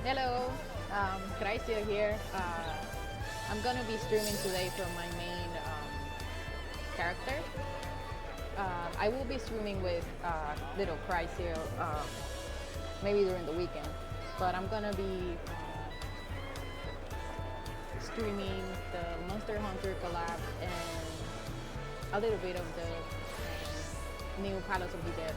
Hello, Chrystia here. I'm gonna be streaming today from my main character. I will be streaming with little Chrystia maybe during the weekend, but I'm gonna be streaming the Monster Hunter collab and a little bit of the new Palace of the Dead.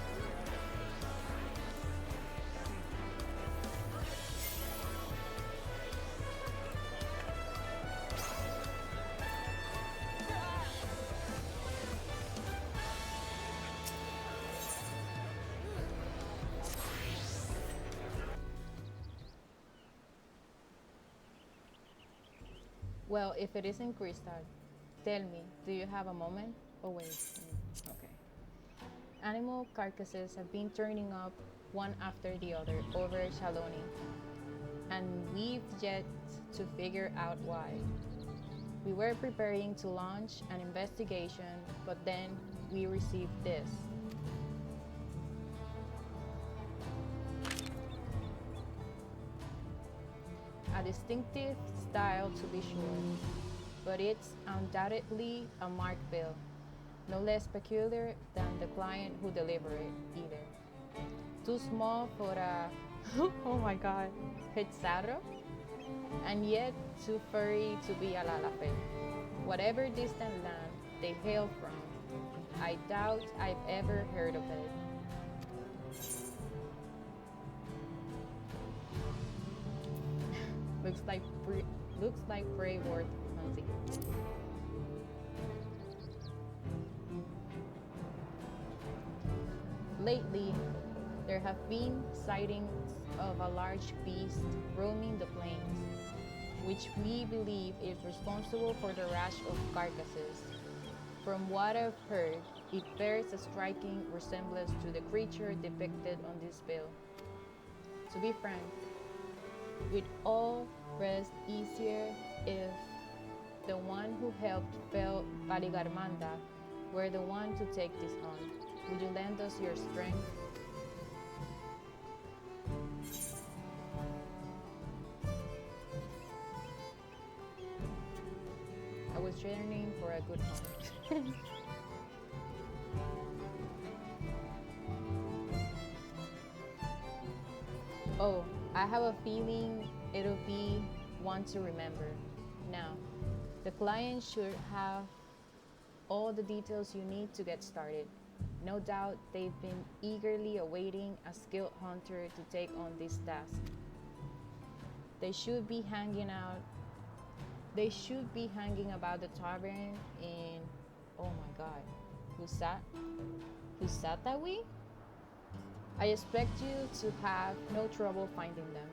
Well, if it isn't Krista, tell me, do you have a moment? Oh, wait. Okay. Animal carcasses have been turning up one after the other over Shaloni, and we've yet to figure out why. We were preparing to launch an investigation, but then we received this. A distinctive style to be sure, but it's undoubtedly a mark bill, no less peculiar than the client who delivered it either. Too small for a, oh my god, Pizarro, and yet too furry to be a Lalape. Whatever distant land they hail from, I doubt I've ever heard of it. Looks like prey worth hunting. Lately, there have been sightings of a large beast roaming the plains, which we believe is responsible for the rash of carcasses. From what I've heard, it bears a striking resemblance to the creature depicted on this bill. To be frank, we'd all rest easier if the one who helped fell Paligarmanda were the one to take this on. Would you lend us your strength? I was yearning for a good hunt. Oh, I have a feeling it'll be one to remember. Now, the client should have all the details you need to get started. No doubt they've been eagerly awaiting a skilled hunter to take on this task. They should be hanging out. They should be hanging about the tavern in, oh my god, Husatawi? I expect you to have no trouble finding them.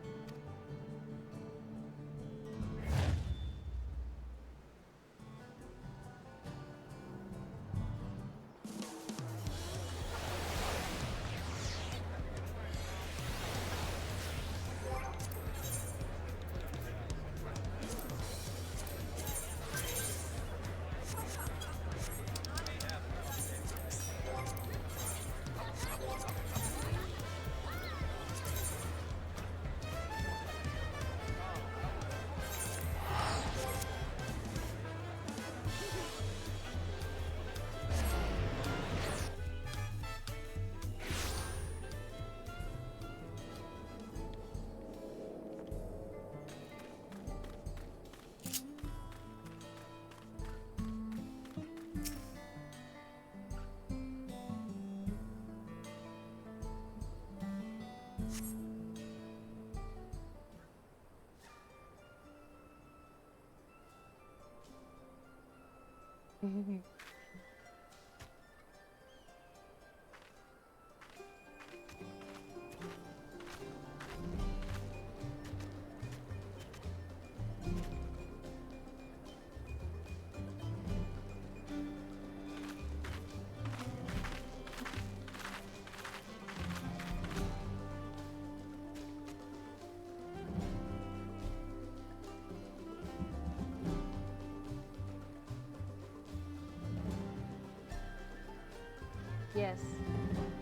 Yes,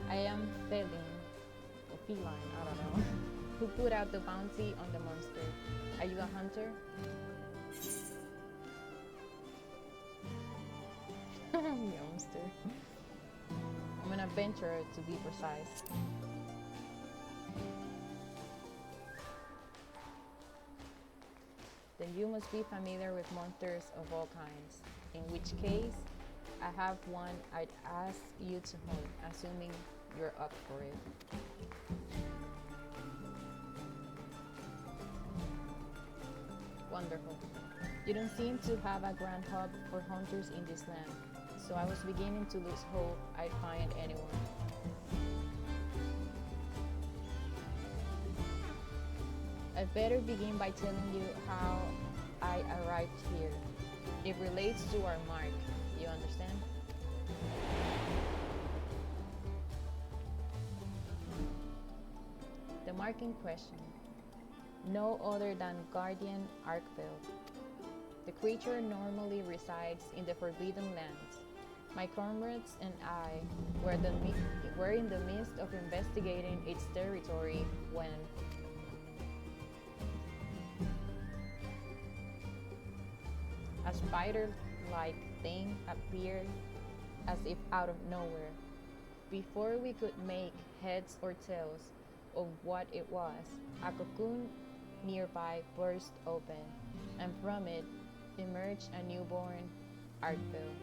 I am feline, or feline, I don't know. Who put out the bounty on the monster? Are you a hunter? Monster. I'm an adventurer, to be precise. Then you must be familiar with monsters of all kinds, in which case I have one I'd ask you to hunt, assuming you're up for it. Wonderful. You don't seem to have a grand hub for hunters in this land, so I was beginning to lose hope I'd find anyone. I'd better begin by telling you how I arrived here. It relates to our mark, you understand? The mark in question, no other than Guardian Arkville. The creature normally resides in the Forbidden Lands. My comrades and I were in the midst of investigating its territory when a spider-like thing appeared as if out of nowhere. Before we could make heads or tails of what it was, a cocoon nearby burst open, and from it emerged a newborn Arkville.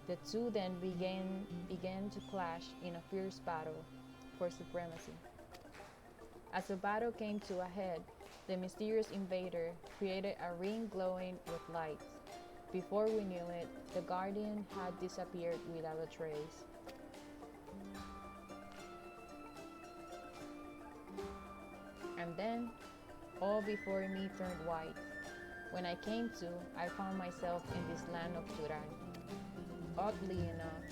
The two then began to clash in a fierce battle for supremacy. As the battle came to a head, the mysterious invader created a ring glowing with lights. Before we knew it, the Guardian had disappeared without a trace. And then, all before me turned white. When I came to, I found myself in this land of Turan. Oddly enough,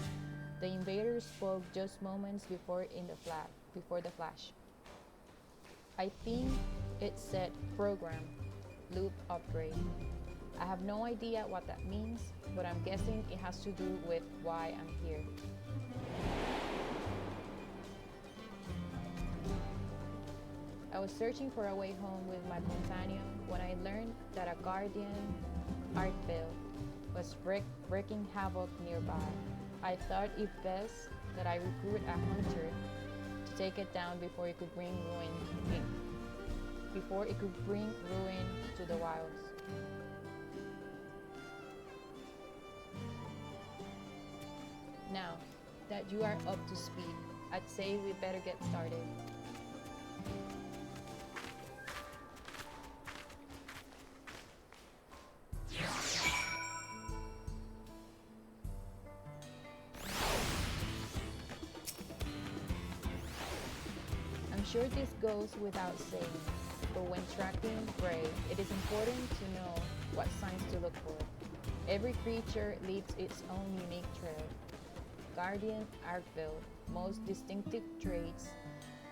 the invader spoke just moments before the flash. I think it said program, loop upgrade. I have no idea what that means, but I'm guessing it has to do with why I'm here. I was searching for a way home with my companion when I learned that a Guardian Arkville was wreaking havoc nearby. I thought it best that I recruit a hunter to take it down before it could bring ruin to the wilds. Now that you are up to speed, I'd say we better get started. I'm sure this goes without saying, but when tracking prey, it is important to know what signs to look for. Every creature leaves its own unique trail. Guardian Arkville's most distinctive traits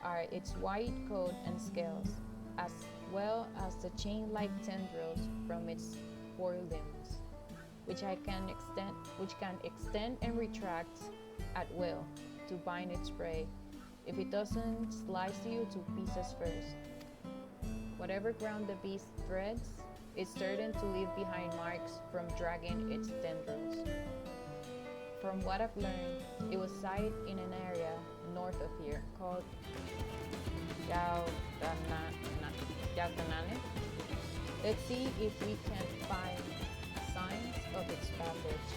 are its white coat and scales, as well as the chain-like tendrils from its forelimbs, which can extend and retract at will to bind its prey if it doesn't slice you to pieces first. Whatever ground the beast treads, it's certain to leave behind marks from dragging its tendrils. From what I've learned, it was sighted in an area north of here called Yautanane. Let's see if we can find signs of its passage.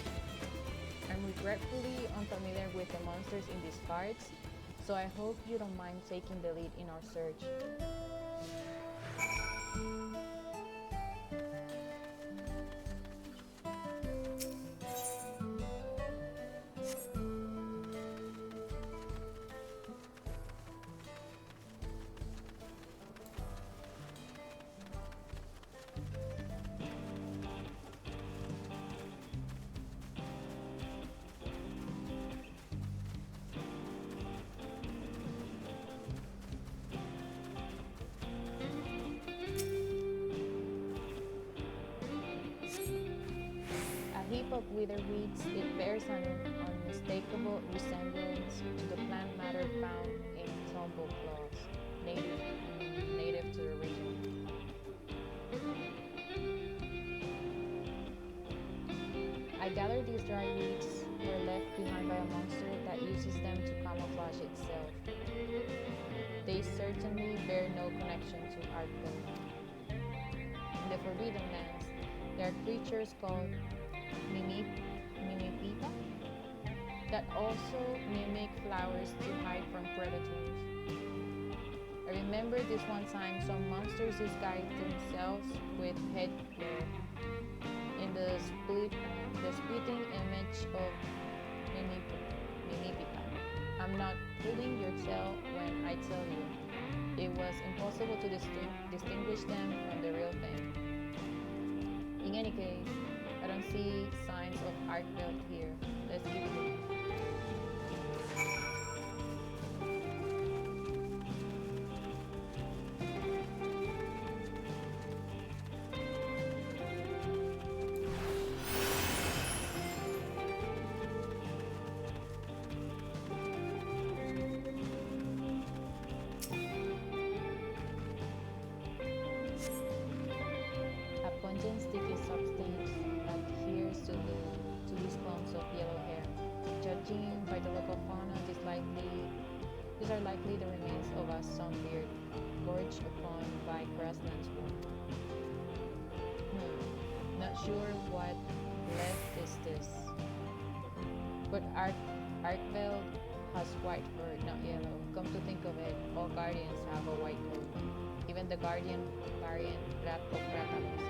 I'm regretfully unfamiliar with the monsters in these cards, so I hope you don't mind taking the lead in our search. A heap of withered weeds, it bears an unmistakable resemblance to the plant matter found in Tumbleclaws, native these dry leaves were left behind by a monster that uses them to camouflage itself. They certainly bear no connection to Arkville. In the Forbidden Lands, there are creatures called Mimipita that also mimic flowers to hide from predators. I remember this one time some monsters disguised themselves with headwear in the spitting image of Mimipita. I'm not pulling your tail when I tell you it was impossible to distinguish them from the real thing. In any case, I don't see signs of Arkveld here. Let's keep moving. A pungent sticky substance adheres to these clumps of yellow hair. Judging by the local fauna, these are likely the remains of a sunbeard gorged upon by grasslands wood. Not sure what left is this. But Arkveld has white fur, not yellow. Come to think of it, all guardians have a white coat. Even the guardian variant of Rathalos,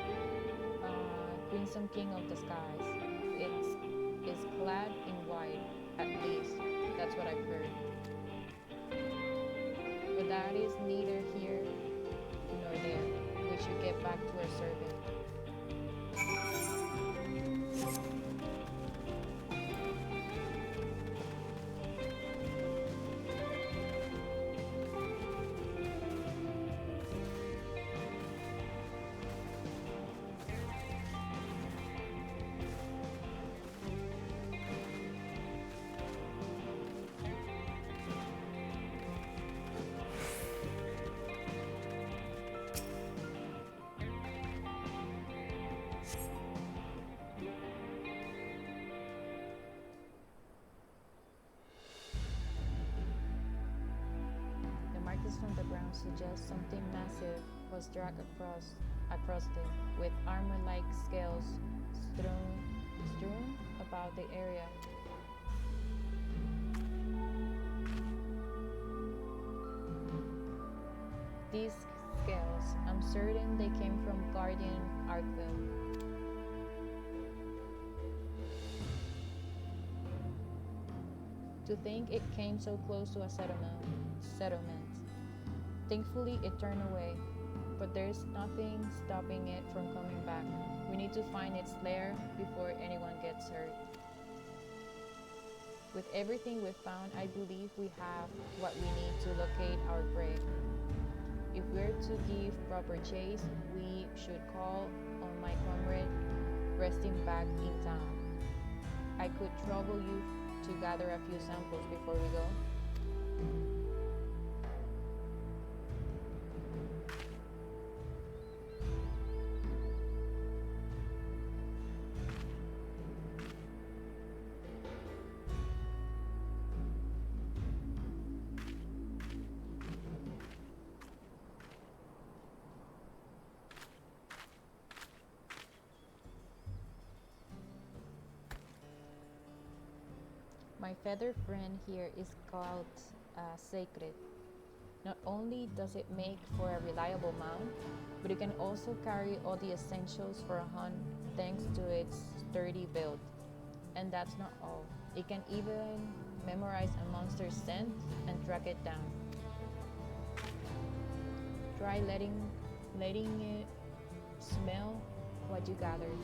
Crimson King of the Skies. It's clad in white, at least. That's what I've heard. But that is neither here nor there. We should get back to our survey. Markings from the ground suggest something massive was dragged across it, with armor-like scales strewn about the area. These scales, I'm certain they came from Guardian Arkville. To think it came so close to a settlement. Thankfully, it turned away, but there's nothing stopping it from coming back. We need to find its lair before anyone gets hurt. With everything we've found, I believe we have what we need to locate our prey. If we're to give proper chase, we should call on my comrade resting back in town. I could trouble you to gather a few samples before we go. My feather friend here is called Sacred. Not only does it make for a reliable mount, but it can also carry all the essentials for a hunt thanks to its sturdy build. And that's not all. It can even memorize a monster's scent and track it down. Try letting it smell what you gathered.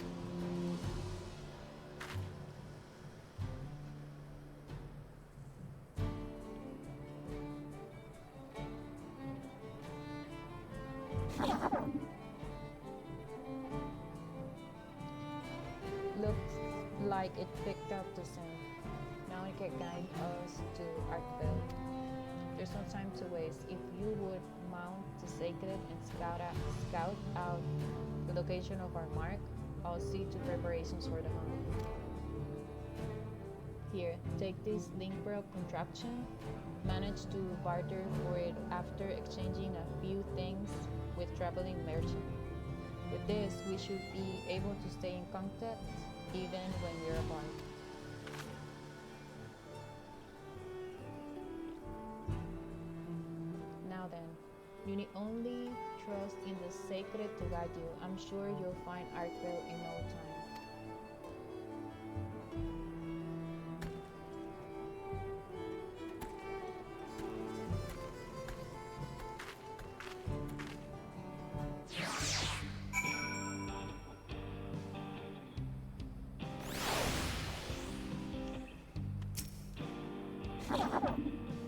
Looks like it picked up the scent. Now it can guide us to Arkville. There's no time to waste. If you would mount the Sacred and scout out the location of our mark, I'll see to preparations for the hunt. Here, take this link braille contraption. Manage to barter for it after exchanging a few things with traveling merchant. With this, we should be able to stay in contact even when we're apart. Now then, you need only trust in the sacred to guide you. I'm sure you'll find Arkvale in no time.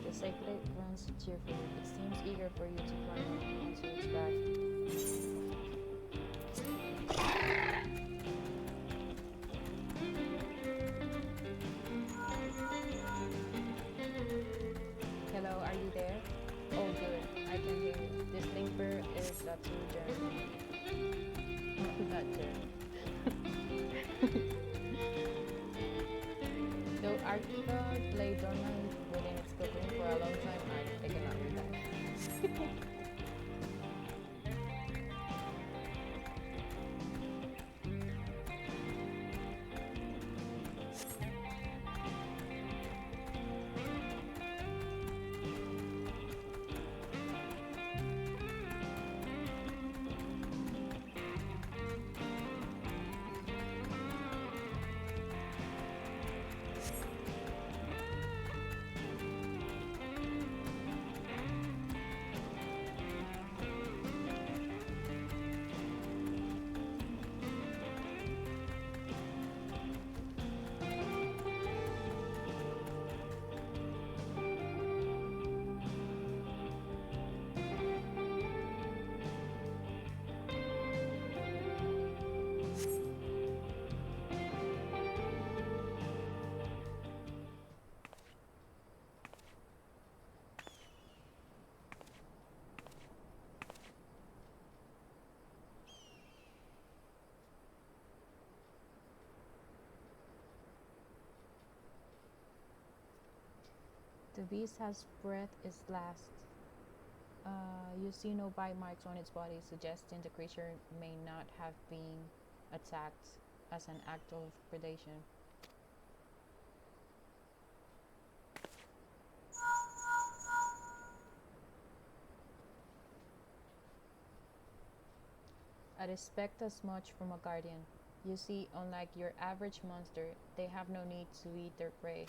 The sacred runs cheerfully. It seems eager for you to climb onto its back. Hello, are you there? Oh, good. I can hear you. This Limper is a true German. Not German. Though Archibald lay dormant within its cocoon for a long time, I cannot read that. The beast has breathed its last. You see no bite marks on its body, suggesting the creature may not have been attacked as an act of predation. I'd expect as much from a guardian. You see, unlike your average monster, they have no need to eat their prey.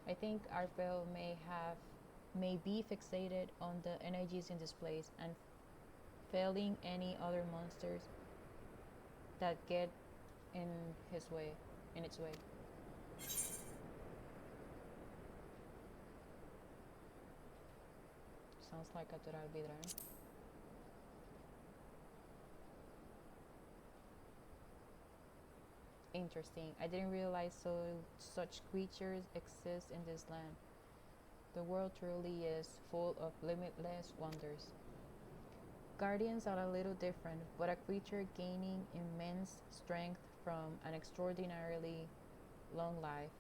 I think Arpel may be fixated on the energies in this place and failing any other monsters that get in his way, in its way. Sounds like a Toral Vidra. Interesting. I didn't realize such creatures exist in this land. The world truly is full of limitless wonders. Guardians are a little different, but a creature gaining immense strength from an extraordinarily long life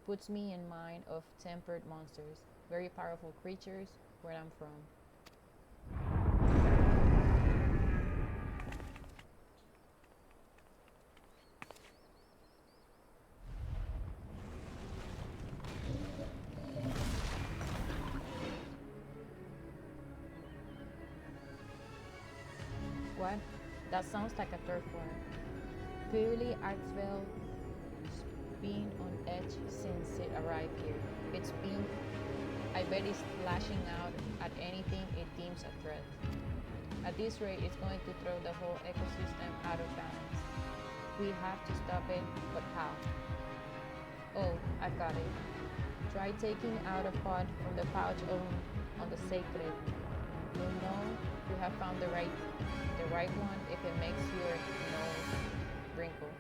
puts me in mind of tempered monsters, very powerful creatures where I'm from. What? That sounds like a turf war. Clearly, Artsville's been on edge since it arrived here. I bet it's lashing out at anything it deems a threat. At this rate, it's going to throw the whole ecosystem out of balance. We have to stop it, but how? Oh, I've got it. Try taking out a pot from the pouch on the sacred. You'll know you have found the right one if it makes your nose wrinkle.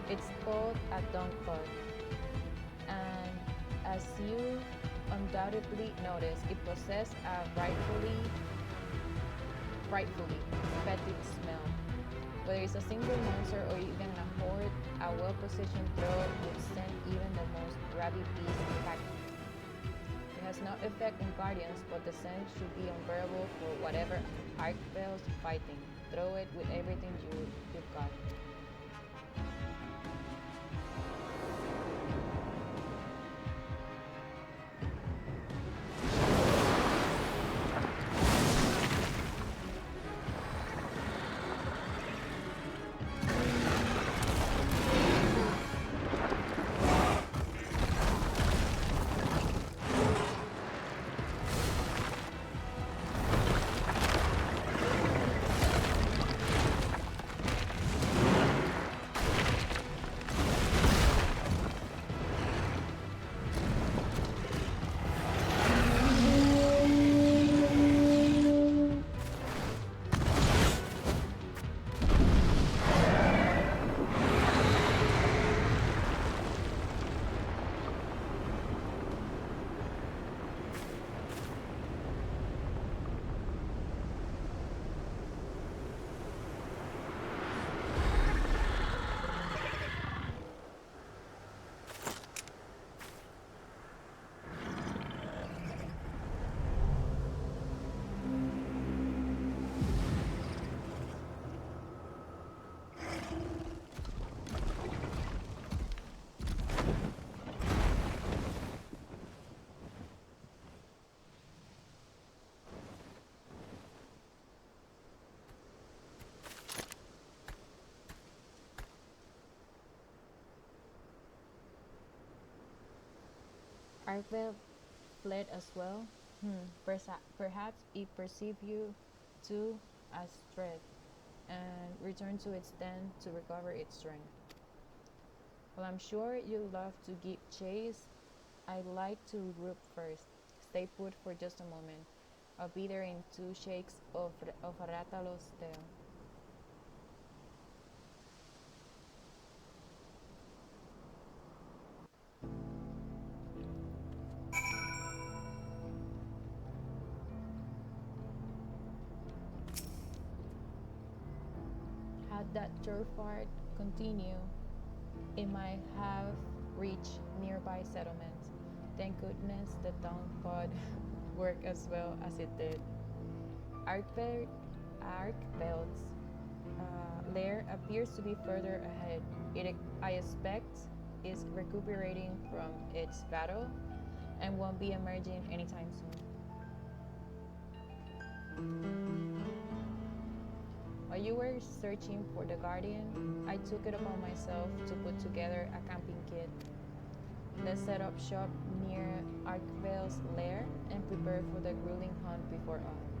It's called a dunk pot, and as you undoubtedly notice, it possesses a rightfully frightfully fetid smell. Whether it's a single monster or even a horde, a well-positioned throw would send even the most rabid beast packing. It has no effect on guardians, but the scent should be unbearable for whatever Archvale's fighting. Throw it with everything you've got. Archvale fled as well. Perhaps it perceived you too as threat and returned to its den to recover its strength. Well, I'm sure you love to give chase. I'd like to regroup first. Stay put for just a moment. I'll be there in two shakes of Ratalo's tail. Had that turfart continue, it might have reached nearby settlements. Thank goodness the town pod worked as well as it did. Arkveld, Arkveld's lair appears to be further ahead. I expect, is recuperating from its battle and won't be emerging anytime soon. While you were searching for the Guardian, I took it upon myself to put together a camping kit. Let's set up shop near Arkvale's lair and prepare for the grueling hunt before us.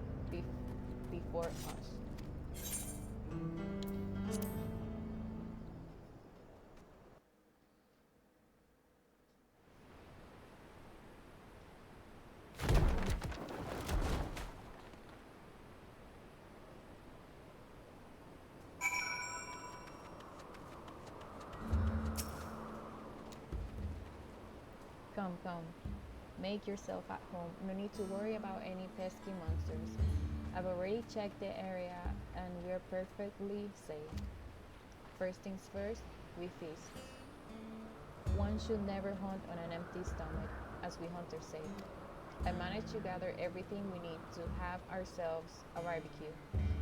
Come, come. Make yourself at home. No need to worry about any pesky monsters. I've already checked the area and we're perfectly safe. First things first, we feast. One should never hunt on an empty stomach, as we hunters say. I managed to gather everything we need to have ourselves a barbecue.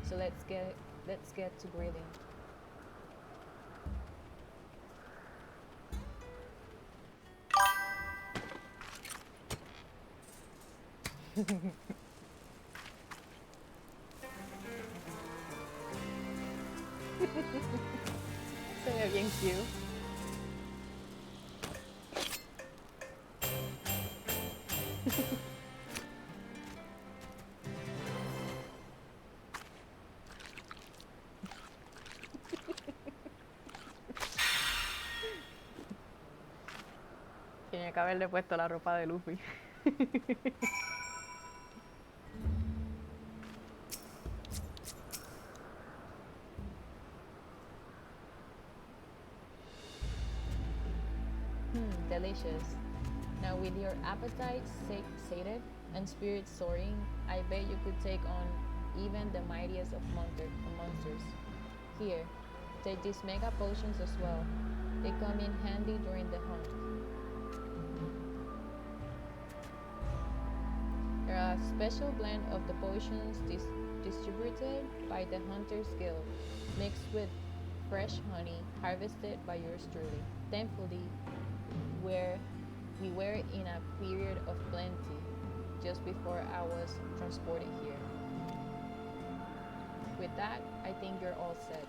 So let's get to grilling. Se ve bien cute. Tenía que haberle puesto la ropa de Luffy. Delicious. Now, with your appetite sated and spirits soaring, I bet you could take on even the mightiest of monsters. Here, take these mega potions as well. They come in handy during the hunt. There are a special blend of the potions distributed by the Hunters Guild, mixed with fresh honey harvested by yours truly. Thankfully, where we were in a period of plenty just before I was transported here. With that, I think you're all set.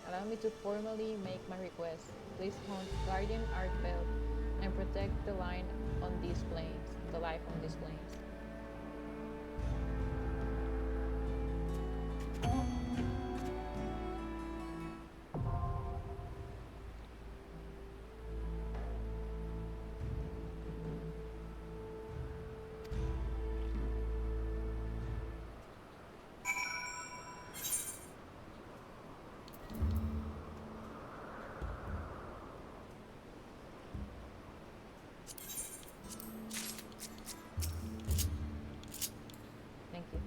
Allow me to formally make my request. Please hunt Guardian Arkfeld and protect the line on these plains, the life on these plains. Thank you.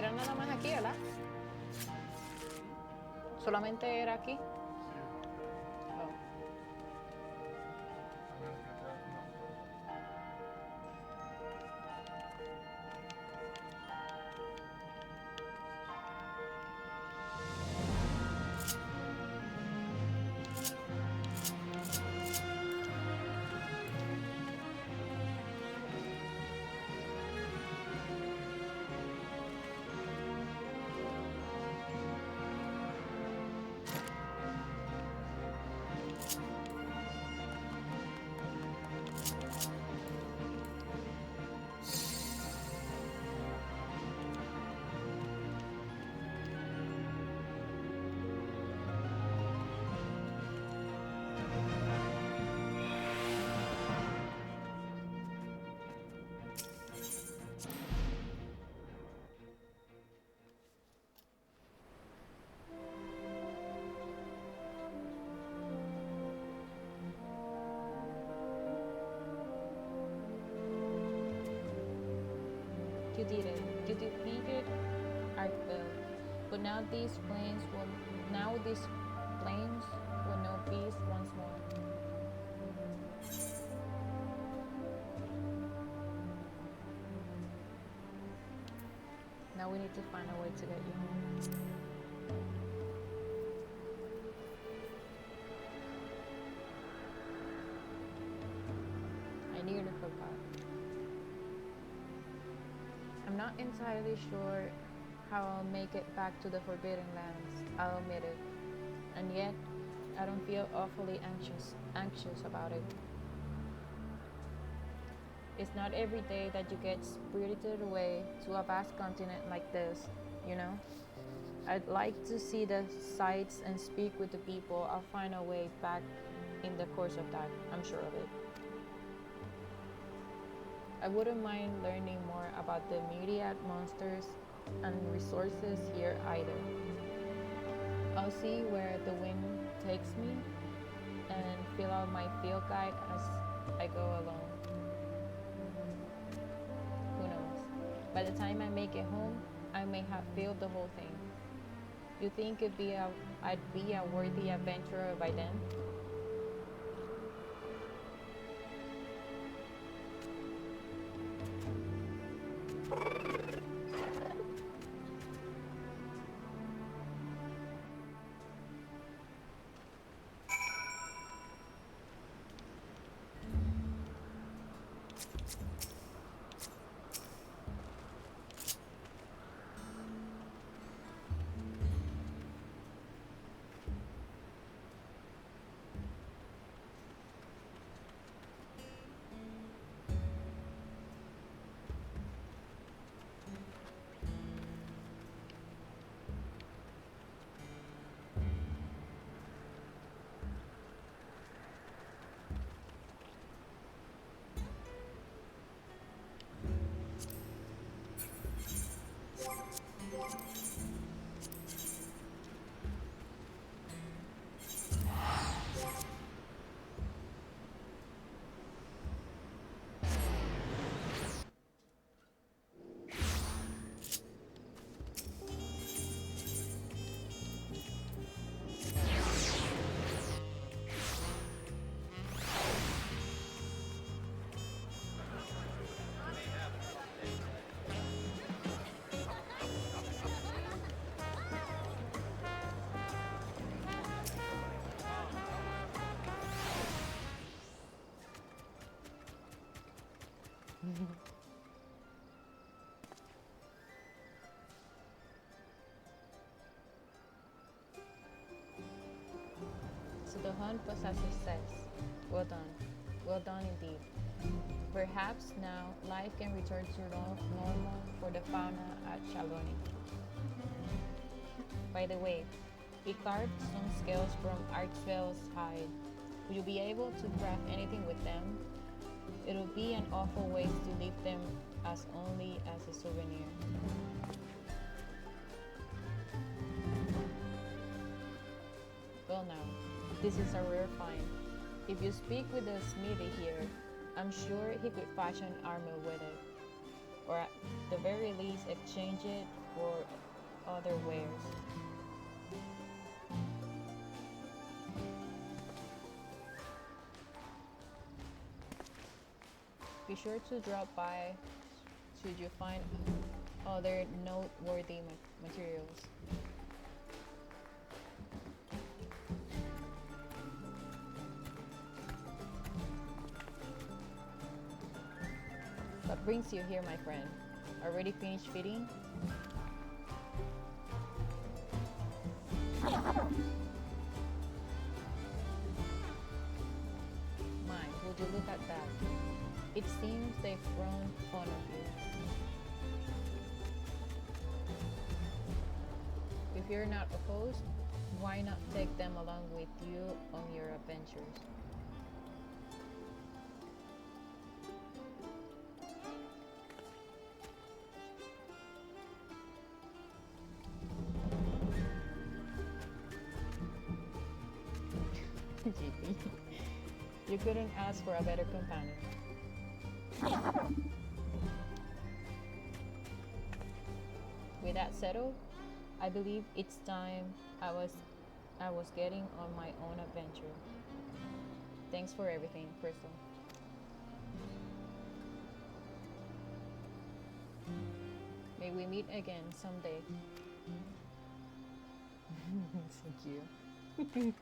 Era nada más aquí, ¿verdad? Solamente era aquí. Oh. You did it. You defeated Arkville. But now these plains will know peace once more. Now we need to find a way to get you home. I nearly forgot. I'm not entirely sure how I'll make it back to the Forbidden Lands, I'll admit it. And yet, I don't feel awfully anxious about it. It's not every day that you get spirited away to a vast continent like this, you know? I'd like to see the sights and speak with the people. I'll find a way back in the course of that, I'm sure of it. I wouldn't mind learning more about the myriad monsters and resources here either. I'll see where the wind takes me and fill out my field guide as I go along. Who knows? By the time I make it home, I may have filled the whole thing. You think I'd be a worthy adventurer by then? So the hunt was a success. Well done. Well done indeed. Perhaps now life can return to normal for the fauna at Shaloni. By the way, we carved some scales from Archville's hide. Will you be able to craft anything with them? It'll be an awful waste to leave them as only as a souvenir. Well now, this is a rare find. If you speak with the smithy here, I'm sure he could fashion armor with it, or at the very least exchange it for other wares. Be sure to drop by should you find other noteworthy materials. What brings you here, my friend? Already finished feeding? My, would you look at that? It seems they've grown fond of you. If you're not opposed, why not take them along with you on your adventures? GP, you couldn't ask for a better companion. With that settled, I believe it's time I was getting on my own adventure. Thanks for everything, Crystal. May we meet again someday. Thank you.